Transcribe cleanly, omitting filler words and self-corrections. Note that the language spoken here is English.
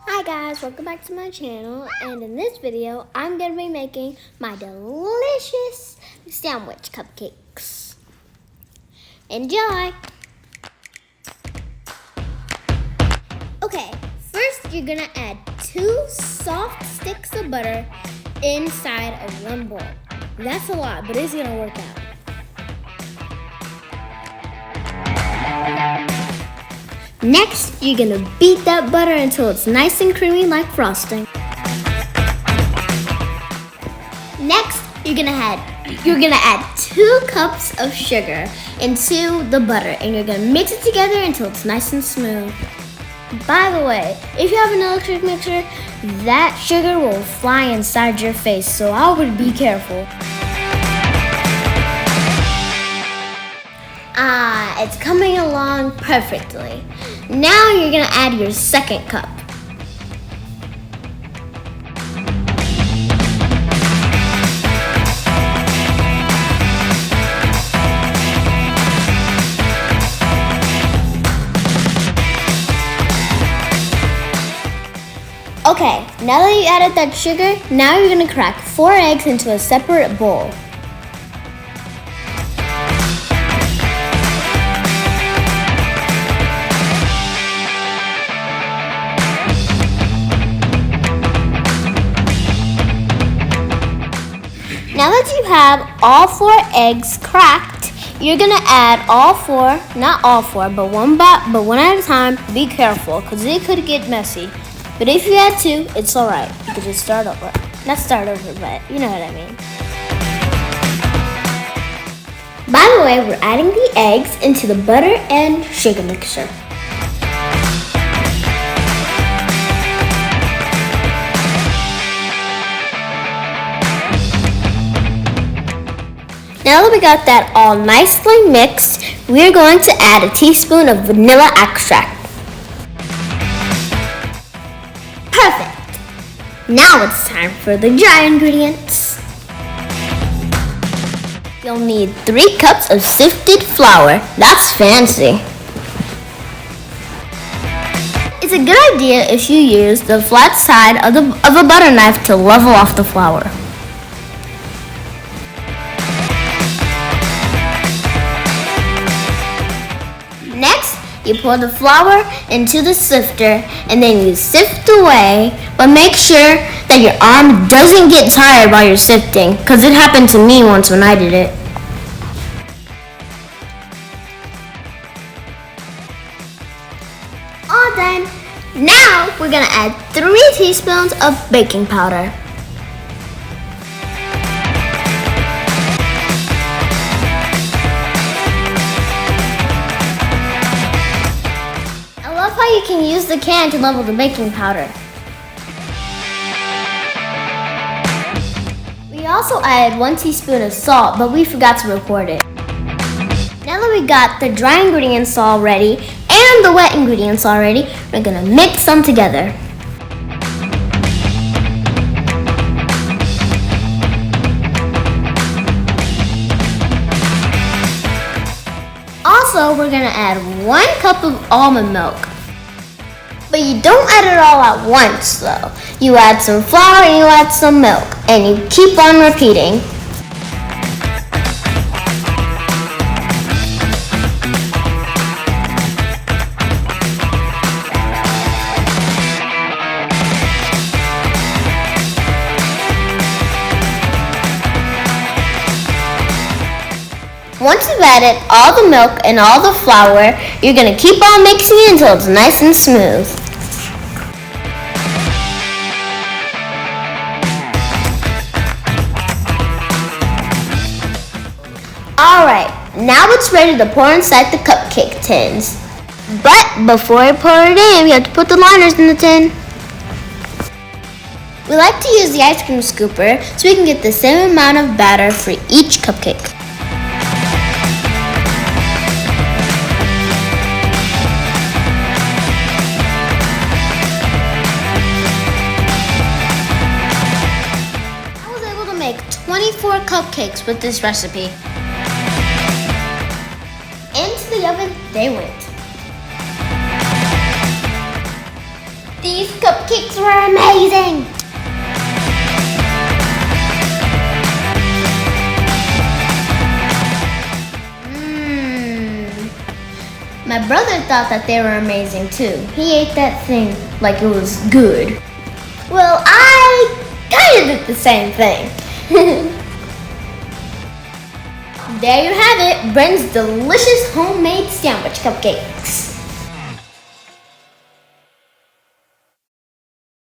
Hi guys, welcome back to my channel, and in this video I'm going to be making my delicious sandwich cupcakes. Enjoy! Okay, first you're going to add 2 soft sticks of butter inside of one bowl. That's a lot, but it's going to work out. Next, you're gonna beat that butter until it's nice and creamy like frosting. Next, you're gonna add 2 cups of sugar into the butter, and you're gonna mix it together until it's nice and smooth. By the way, if you have an electric mixer, that sugar will fly inside your face, so I would be careful. It's coming along perfectly. Now you're gonna add your second cup. Okay, now that you added that sugar, now you're gonna crack 4 eggs into a separate bowl. Now that you have all 4 eggs cracked, you're gonna add all 4, not all 4, but one at a time. Be careful, because it could get messy. But if you add 2, it's alright. You could just start over. Not start over, but you know what I mean. By the way, we're adding the eggs into the butter and sugar mixture. Now that we got that all nicely mixed, we're going to add a teaspoon of vanilla extract. Perfect! Now it's time for the dry ingredients. You'll need 3 cups of sifted flour. That's fancy. It's a good idea if you use the flat side of a butter knife to level off the flour. Next, you pour the flour into the sifter and then you sift away, but make sure that your arm doesn't get tired while you're sifting, because it happened to me once when I did it. All done. Now we're gonna add 3 teaspoons of baking powder. You can use the can to level the baking powder. We also added 1 teaspoon of salt, but we forgot to record it. Now that we got the dry ingredients all ready and the wet ingredients all ready, we're gonna mix them together. Also, we're gonna add 1 cup of almond milk. But you don't add it all at once though. You add some flour and you add some milk, and you keep on repeating. Once you've added all the milk and all the flour, you're going to keep on mixing it until it's nice and smooth. Alright, now it's ready to pour inside the cupcake tins. But before I pour it in, we have to put the liners in the tin. We like to use the ice cream scooper so we can get the same amount of batter for each cupcake. I was able to make 24 cupcakes with this recipe. Into the oven they went. These cupcakes were amazing. My brother thought that they were amazing too. He ate that thing like it was good. Well, I kind of did the same thing. There you have it, Brinn's delicious homemade sandwich cupcakes.